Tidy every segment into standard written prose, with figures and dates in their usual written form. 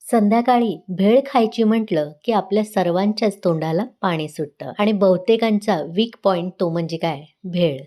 संध्याकाळी भेळ खायची म्हटलं की आपल्या सर्वांच्याच तोंडाला पाणी सुटतं आणि बहुतेकांचा वीक पॉइंट तो म्हणजे काय? भेळ.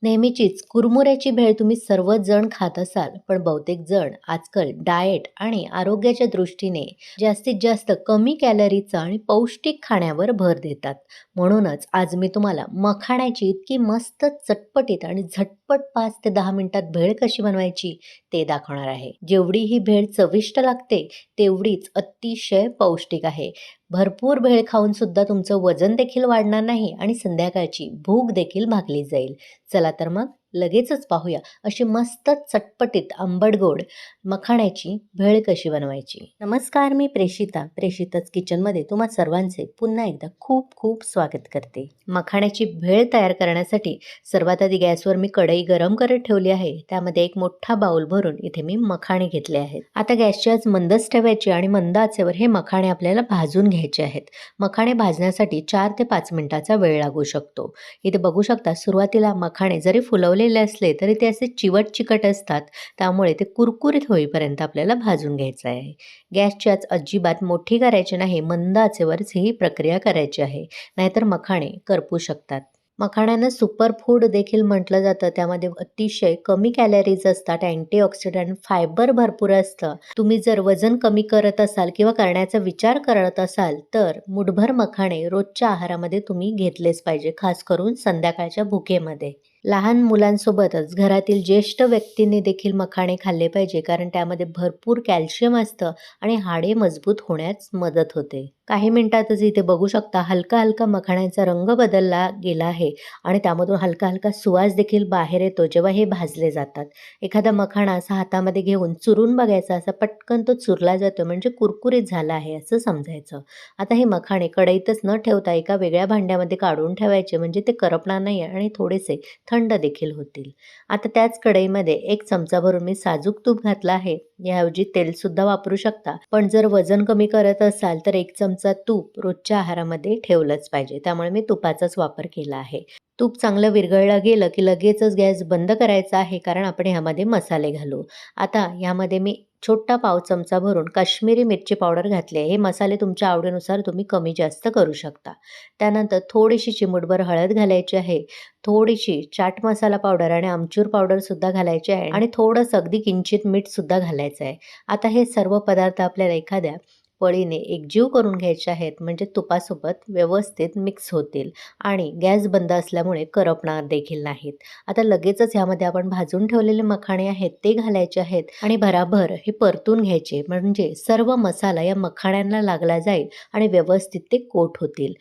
नेहमीचीच कुरमुऱ्याची भेळ तुम्ही सर्वच जण खात असाल, पण बहुतेक जण आजकाल डाएट आणि आरोग्याच्या दृष्टीने जास्तीत जास्त कमी कॅलरीचा आणि पौष्टिक खाण्यावर भर देतात. म्हणूनच आज मी तुम्हाला मखाण्याची इतकी मस्त चटपटीत आणि झटपट 5 ते 10 मिनिटात भेळ कशी बनवायची ते दाखवणार आहे. जेवढी ही भेळ चविष्ट लागते, तेवढीच अतिशय पौष्टिक आहे. भरपूर भेळ खाऊन सुद्धा तुमचं वजन देखील वाढणार नाही आणि संध्याकाळची भूक देखील भागली जाईल. चला तर मग लगेचच पाहूया अशी मस्त चटपटीत आंबट-गोड मखाण्याची भेळ कशी बनवायची. नमस्कार, मी प्रेषिताच किचनमध्ये तुम्हा सर्वांचे पुन्हा एकदा खूप खूप स्वागत करते. मखाण्याची भेळ तयार करण्यासाठी सर्वात आधी गॅसवर मी कढई गरम करत ठेवली आहे. त्यामध्ये एक मोठा बाउल भरून इथे मी मखाणे घेतले आहेत. आता गॅसची आच मंदच ठेवायची आणि मंद आचेवर हे मखाणे आपल्याला भाजून घ्यायचे आहेत. मखाणे भाजण्यासाठी 4 ते 5 मिनिटाचा वेळ लागू शकतो. इथे बघू शकता, सुरुवातीला मखाणे जरी फुलवलेले असले तरी ते असे चिकट असतात. त्यामुळे ते कुरकुरीत होईपर्यंत आपल्याला भाजून घ्यायचं आहे. गॅसची आच अजिबात मोठी करायची नाही, मंद आचेवरच ही प्रक्रिया करायची आहे, नाहीतर मखाणे करपू शकतात. मखाण्यांना सुपरफूड देखील म्हटलं जातं. त्यामध्ये अतिशय कमी कॅलरीज असतात, अँटीऑक्सिडंट, फायबर भरपूर असतं. तुम्ही जर वजन कमी करत असाल किंवा करण्याचा विचार करत असाल तर मुठभर मखाणे रोजच्या आहारामध्ये तुम्ही घेतलेच पाहिजे, खास करून संध्याकाळच्या भुकेमध्ये. लहान मुलांसोबतच घरातील ज्येष्ठ व्यक्तींनी देखील मखाणे खाल्ले पाहिजे, कारण त्यामध्ये भरपूर कॅल्शियम असतं आणि हाडे मजबूत होण्यास मदत होते. काही मिनिटातच इथे बघू शकता, हलका हलका मखाण्याचा रंग बदलला गेला आहे आणि त्यामधून हलका हलका सुवास देखील बाहेर येतो जेव्हा हे भाजले जातात. एखादा मखाणा असा हातामध्ये घेऊन चुरून बघायचा, असा पटकन तो चुरला जातो म्हणजे कुरकुरीत झाला आहे असं समजायचं. आता हे मखाणे कढईतच न ठेवता एका वेगळ्या भांड्यामध्ये काढून ठेवायचे, म्हणजे ते करपणार नाही आणि थोडेसे थंड देखील होतील. आता त्याच कढईमध्ये 1 चमचा भरून मी साजूक तूप घातलं आहे. याऐवजी तेलसुद्धा वापरू शकता, पण जर वजन कमी करत असाल तर 1 चमचा तूप रोजच्या आहारामध्ये ठेवलंच पाहिजे. त्यामुळे मी तुपाचाच वापर केला आहे. तूप चांगलं विरघळलं गेलं की लगेचच गॅस बंद करायचा आहे, कारण आपण ह्यामध्ये मसाले घालू. आता ह्यामध्ये मी छोटा पाव चमचा भरून काश्मीरी मिरची पावडर घातली आहे. हे मसाले तुमच्या आवडीनुसार तुम्ही कमी जास्त करू शकता. त्यानंतर थोडीशी चिमूटभर हळद घालायची आहे, थोडीशी चाट मसाला पावडर आणि आमचूर पावडर सुद्धा घालायची आहे आणि थोडंसं अगदी किंचित मीठ सुद्धा घालायचं आहे. आता हे सर्व पदार्थ आपल्याला एखाद्या पळीने एकजीव करून घ्यायचे आहेत, म्हणजे तुपासोबत व्यवस्थित मिक्स होतील आणि गॅस बंद असल्यामुळे करपणार देखील नाहीत. आता लगेचच ह्यामध्ये आपण भाजून ठेवलेले मखाणे आहेत ते घालायचे आहेत आणि भराभर हे परतून घ्यायचे, म्हणजे सर्व मसाला या मखाण्यांना लागला जाईल आणि व्यवस्थित ते कोट होतील.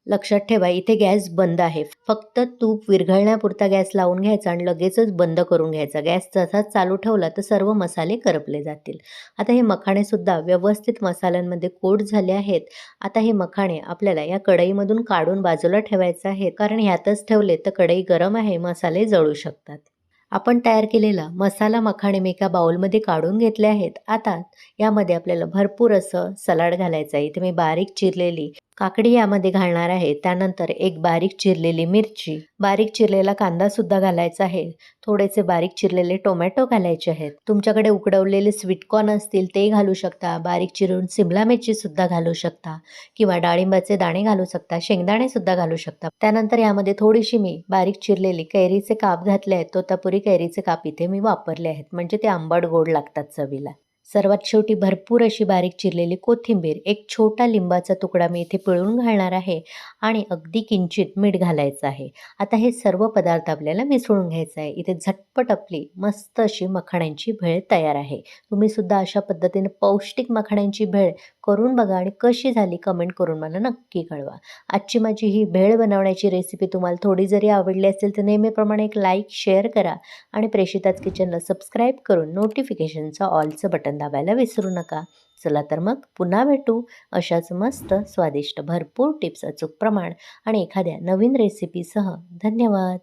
लक्षात ठेवा, इथे गॅस बंद आहे. फक्त तूप विरघळण्यापुरता गॅस लावून घ्यायचा आणि लगेचच बंद करून घ्यायचा. गॅस तसाच चालू ठेवला तर सर्व मसाले करपले जातील. आता हे मखाणे सुद्धा व्यवस्थित मसाल्यांमध्ये कोट झाले आहेत. आता हे मखाणे आपल्याला या कढईमधून काढून बाजूला ठेवायचे आहेत, कारण ह्यातच ठेवले तर कढई गरम आहे, मसाले जळू शकतात. आपण तयार केलेला मसाला मखाणे मी एका बाउलमध्ये काढून घेतले आहेत. आता यामध्ये आपल्याला भरपूर असं सलाड घालायचं आहे. इथे मी बारीक चिरलेली काकडी यामध्ये घालणार आहे. त्यानंतर एक बारीक चिरलेली मिरची, बारीक चिरलेला कांदा सुद्धा घालायचा आहे. थोडेसे बारीक चिरलेले टोमॅटो घालायचे आहेत. तुमच्याकडे उकडवलेले स्वीटकॉर्न असतील ते घालू शकता. बारीक चिरून सिमला मिरची सुद्धा घालू शकता किंवा डाळिंबाचे दाणे घालू शकता, शेंगदाणे सुद्धा घालू शकता. त्यानंतर यामध्ये थोडीशी मी बारीक चिरलेली कैरीचे काप घातले आहेत. तोतापुरी कैरीचे काप इथे मी वापरले आहेत, म्हणजे ते आंबट गोड लागतात चवीला. सर्वात शेवटी भरपूर अशी बारीक चिरलेली कोथिंबीर, एक छोटा लिंबाचा तुकडा मी इथे पिळून घालणार आहे आणि अगदी किंचित मीठ घालायचं आहे. आता हे सर्व पदार्थ आपल्याला मिसळून घ्यायचं आहे. इथे झटपट आपली मस्त अशी मखाण्यांची भेळ तयार आहे. तुम्ही सुद्धा अशा पद्धतीने पौष्टिक मखाण्यांची भेळ करून बघा आणि कशी झाली कमेंट करून मला नक्की कळवा. आजची माझी ही भेळ बनवण्याची रेसिपी तुम्हाला थोडी जरी आवडली असेल तर नेहमीप्रमाणे एक लाईक, शेअर करा आणि प्रेषिताच किचनला सबस्क्राईब करून नोटिफिकेशनचं ऑलचं बटन दाबायला विसरू नका. चला तर मग पुन्हा भेटू अशाच मस्त स्वादिष्ट भरपूर टिप्स, अचूक प्रमाण आणि एखाद्या नवीन रेसिपीसह. धन्यवाद.